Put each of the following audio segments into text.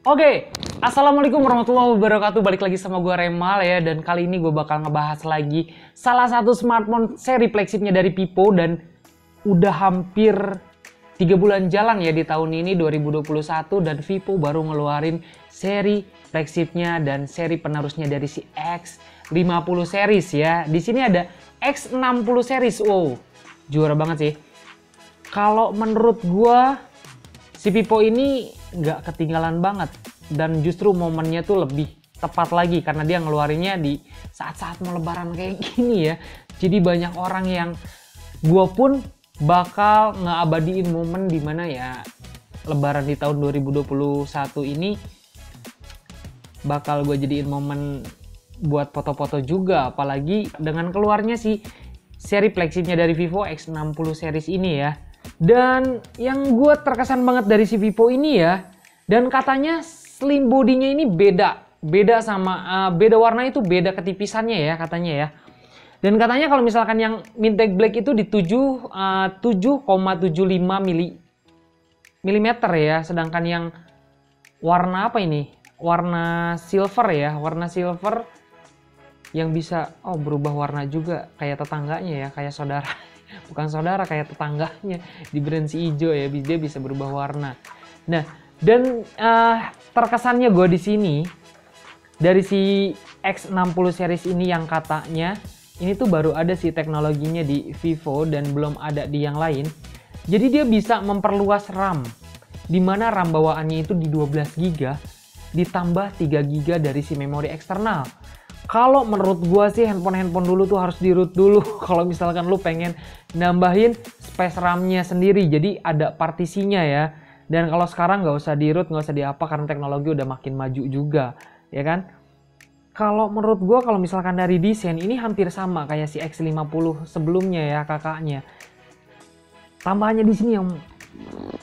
Oke, Assalamualaikum warahmatullahi wabarakatuh. Balik lagi sama gue Remal ya. Dan kali ini gue bakal ngebahas lagi salah satu smartphone seri flagshipnya dari Vivo. Dan udah hampir 3 bulan jalan ya di tahun ini 2021. Dan Vivo baru ngeluarin seri flagshipnya dan seri penerusnya dari si X50 series ya. Di sini ada X60 series. Wow, juara banget sih. Kalau menurut gue si Vivo ini nggak ketinggalan banget dan justru momennya tuh lebih tepat lagi karena dia ngeluarinnya di saat-saat mau lebaran kayak gini ya. Jadi banyak orang yang gue pun bakal ngeabadiin momen dimana ya lebaran di tahun 2021 ini bakal gue jadiin momen buat foto-foto juga, apalagi dengan keluarnya si seri flagshipnya dari Vivo X60 series ini ya. Dan yang gue terkesan banget dari si Vivo ini ya, dan katanya slim bodinya ini beda sama beda warna itu beda ketipisannya ya katanya ya. Dan katanya kalau misalkan yang Mintek Black itu di 7,75 mm ya, sedangkan yang warna apa ini? Warna silver ya, warna silver yang bisa berubah warna juga kayak tetangganya ya, kayak saudara. Bukan saudara, kayak tetangganya di brand si hijau ya, dia bisa berubah warna. Nah, dan terkesannya gue di sini dari si X60 series ini yang katanya ini tuh baru ada sih teknologinya di Vivo dan belum ada di yang lain. Jadi dia bisa memperluas RAM, dimana RAM bawaannya itu di 12 GB ditambah 3 GB dari si memori eksternal. Kalau menurut gua sih handphone dulu tuh harus di root dulu kalau misalkan lu pengen nambahin space RAM-nya sendiri, jadi ada partisinya ya. Dan kalau sekarang nggak usah di root, nggak usah di apa karena teknologi udah makin maju juga ya kan. Kalau menurut gua kalau misalkan dari desain ini hampir sama kayak si X50 sebelumnya ya kakaknya. Tambahannya di sini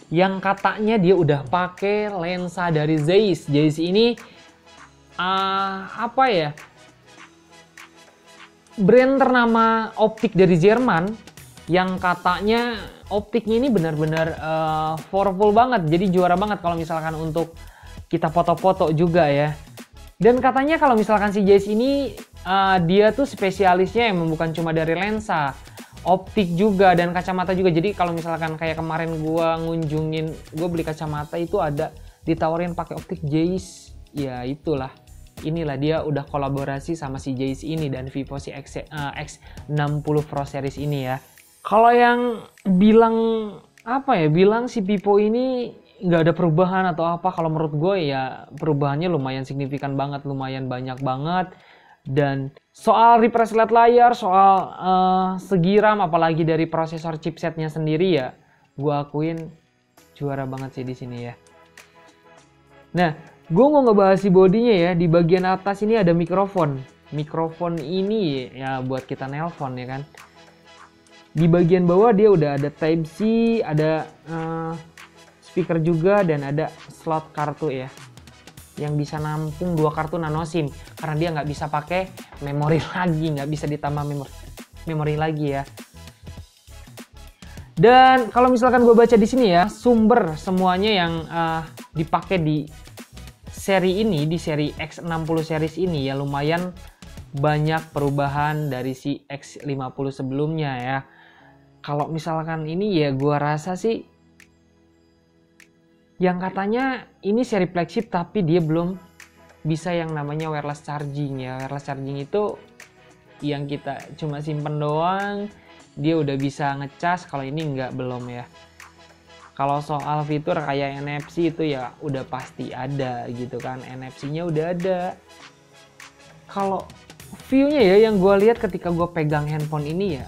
yang katanya dia udah pakai lensa dari Zeiss. Zeiss ini apa ya? Brand ternama optik dari Jerman yang katanya optiknya ini benar-benar powerful banget. Jadi juara banget kalau misalkan untuk kita foto-foto juga ya. Dan katanya kalau misalkan si Zeiss ini dia tuh spesialisnya emang bukan cuma dari lensa, optik juga dan kacamata juga. Jadi kalau misalkan kayak kemarin gua gua beli kacamata itu ada ditawarin pakai optik Zeiss. Ya itulah. Inilah dia udah kolaborasi sama si Zeiss ini dan Vivo si X60 Pro series ini ya. Kalau yang bilang si Vivo ini nggak ada perubahan atau apa, kalau menurut gue ya perubahannya lumayan signifikan banget, lumayan banyak banget. Dan soal refresh rate layar, soal segi RAM, apalagi dari prosesor chipsetnya sendiri ya, gue akuin juara banget sih di sini ya. Nah, gue mau ngebahas si bodinya ya. Di bagian atas ini ada mikrofon. Mikrofon ini ya buat kita nelpon ya kan. Di bagian bawah dia udah ada Type C, ada speaker juga dan ada slot kartu ya. Yang bisa nampung 2 kartu nano SIM karena dia nggak bisa pakai memori lagi, nggak bisa ditambah memori lagi ya. Dan kalau misalkan gue baca di sini ya, sumber semuanya yang dipakai di seri ini, di seri X60 series ini ya lumayan banyak perubahan dari si X50 sebelumnya ya. Kalau misalkan ini ya gua rasa sih yang katanya ini seri flagship tapi dia belum bisa yang namanya wireless charging ya. Wireless charging itu yang kita cuma simpen doang, dia udah bisa ngecas. Kalau ini belum ya. Kalau soal fitur kayak NFC itu ya udah pasti ada gitu kan, NFC-nya udah ada. Kalau view-nya ya yang gue lihat ketika gue pegang handphone ini ya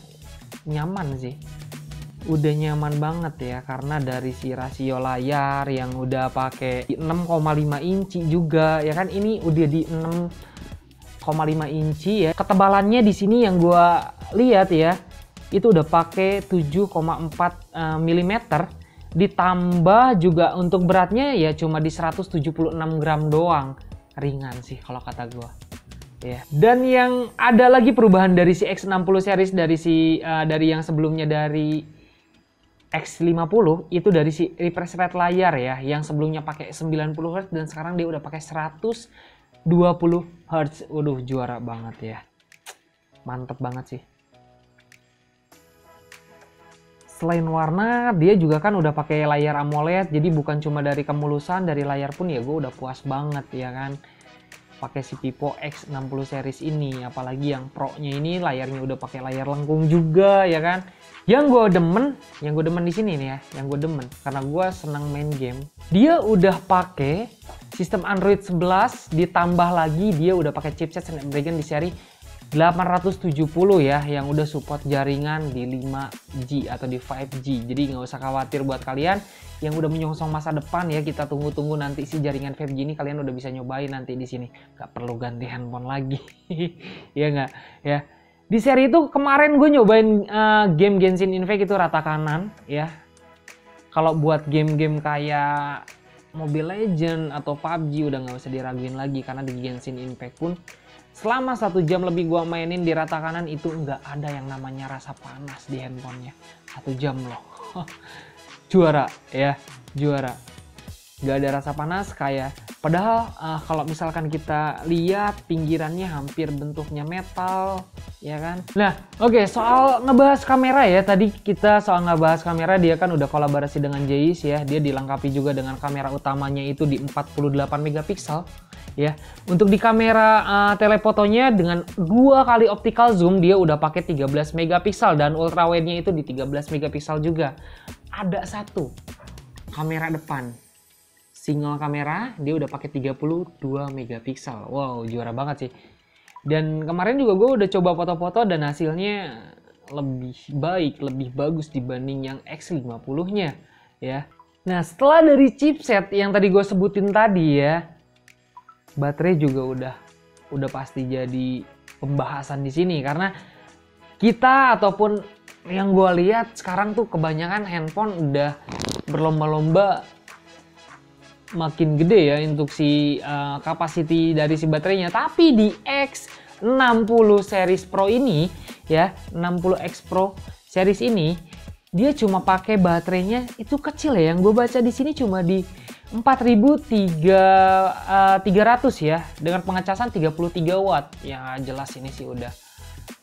nyaman sih. Udah nyaman banget ya karena dari si rasio layar yang udah pakai 6,5 inci juga ya kan, ini udah di 6,5 inci ya. Ketebalannya di sini yang gue lihat ya itu udah pakai 7,4 mm. Ditambah juga untuk beratnya ya cuma di 176 gram doang. Ringan sih kalau kata gue ya. Dan yang ada lagi perubahan dari si X60 series dari yang sebelumnya dari X50 itu dari si refresh rate layar ya, yang sebelumnya pakai 90 Hz dan sekarang dia udah pakai 120 Hz. Waduh, juara banget ya. Mantep banget sih. Selain warna, dia juga kan udah pakai layar AMOLED, jadi bukan cuma dari kemulusan, dari layar pun ya gue udah puas banget ya kan. Pakai si Vivo X60 series ini, apalagi yang Pro-nya ini layarnya udah pakai layar lengkung juga ya kan. Yang gue demen di sini nih ya, yang gue demen karena gue senang main game. Dia udah pakai sistem Android 11, ditambah lagi dia udah pakai chipset Snapdragon di seri 870 ya, yang udah support jaringan di 5G atau di 5G. Jadi nggak usah khawatir buat kalian yang udah menyongsong masa depan ya, kita tunggu-tunggu nanti si jaringan 5G ini kalian udah bisa nyobain nanti di sini. Nggak perlu ganti handphone lagi. Ya nggak? Ya. Di seri itu kemarin gue nyobain game Genshin Impact itu rata kanan ya. Kalau buat game-game kayak Mobile Legends atau PUBG udah nggak usah diraguin lagi, karena di Genshin Impact pun selama 1 jam lebih gua mainin di rata kanan itu nggak ada yang namanya rasa panas di handphonenya. 1 jam loh. Juara ya, juara. Nggak ada rasa panas kayak, padahal kalau misalkan kita lihat pinggirannya hampir bentuknya metal ya kan. Nah oke, soal ngebahas kamera ya, tadi kita soal ngebahas kamera, dia kan udah kolaborasi dengan Zeiss ya, dia dilengkapi juga dengan kamera utamanya itu di 48 megapiksel ya. Untuk di kamera telefotonya dengan 2 kali optical zoom dia udah pakai 13 megapiksel dan ultrawide-nya itu di 13 megapiksel juga. Ada satu kamera depan single kamera dia udah pakai 32 megapiksel. Wow, juara banget sih. Dan kemarin juga gue udah coba foto-foto dan hasilnya lebih baik, lebih bagus dibanding yang X50-nya ya. Nah, setelah dari chipset yang tadi gue sebutin tadi ya, baterai juga udah pasti jadi pembahasan di sini, karena kita ataupun yang gue lihat sekarang tuh kebanyakan handphone udah berlomba-lomba makin gede ya untuk si capacity dari si baterainya. Tapi di X60 series Pro ini ya, 60X Pro series ini dia cuma pakai baterainya itu kecil ya. Yang gue baca di sini cuma di 4300 ya, dengan pengecasan 33 watt. Ya jelas ini sih udah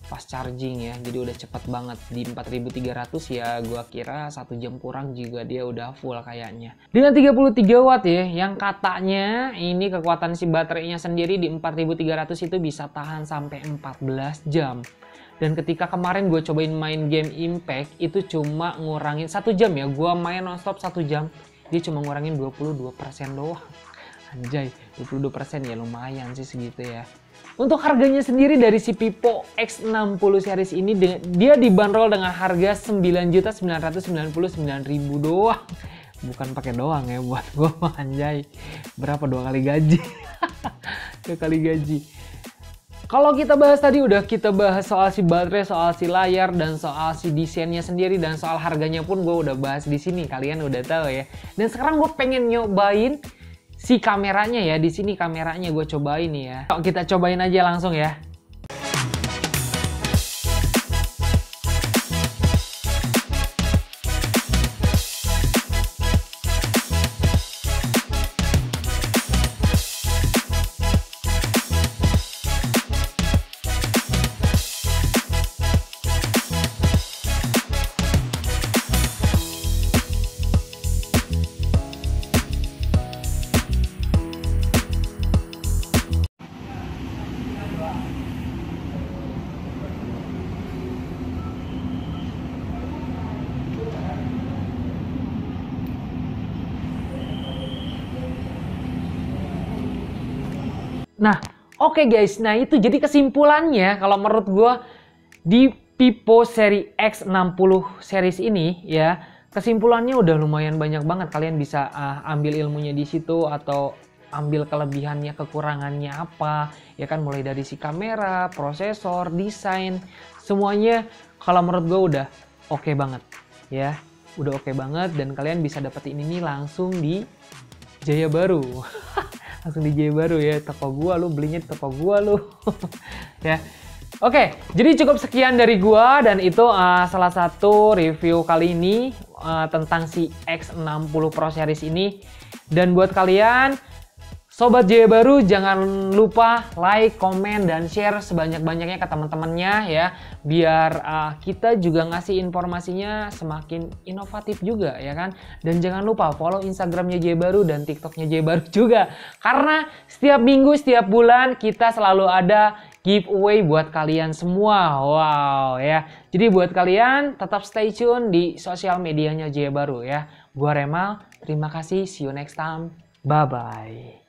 fast charging ya, jadi udah cepet banget. Di 4300 ya gua kira 1 jam kurang juga dia udah full kayaknya. Dengan 33 watt ya, yang katanya ini kekuatan si baterainya sendiri di 4300 itu bisa tahan sampai 14 jam. Dan ketika kemarin gue cobain main game Impact itu cuma ngurangin 1 jam ya, gua main nonstop 1 jam, dia cuma ngurangin 22% doang. Anjay, 22% ya lumayan sih segitu ya. Untuk harganya sendiri dari si Vivo X60 series ini dia dibanderol dengan harga 9.999.000 doang. Bukan pakai doang ya buat gue, anjay. Berapa 2 kali gaji? 2 kali gaji. Kalau kita bahas tadi udah kita bahas soal si baterai, soal si layar, dan soal si desainnya sendiri, dan soal harganya pun gue udah bahas di sini. Kalian udah tahu ya. Dan sekarang gue pengen nyobain si kameranya ya. Di sini kameranya gue cobain nih ya. Kita cobain aja langsung ya. Nah, oke guys, nah itu jadi kesimpulannya kalau menurut gue di Vivo seri X60 series ini ya, kesimpulannya udah lumayan banyak banget. Kalian bisa ambil ilmunya di situ atau ambil kelebihannya, kekurangannya apa, ya kan, mulai dari si kamera, prosesor, desain, semuanya kalau menurut gue udah oke banget ya, udah oke banget. Dan kalian bisa dapetin ini langsung di Jaya Baru. Langsung di Jaya Baru ya, toko gua lu belinya di toko gua lu. Ya. Oke, jadi cukup sekian dari gua dan itu salah satu review kali ini tentang si X60 Pro Series ini. Dan buat kalian Sobat Jaya Baru, jangan lupa like, komen, dan share sebanyak-banyaknya ke teman-temannya ya. Biar kita juga ngasih informasinya semakin inovatif juga ya kan. Dan jangan lupa follow Instagramnya Jaya Baru dan TikToknya Jaya Baru juga. Karena setiap minggu, setiap bulan kita selalu ada giveaway buat kalian semua. Wow ya. Jadi buat kalian tetap stay tune di sosial medianya Jaya Baru ya. Gua Remal, terima kasih. See you next time. Bye-bye.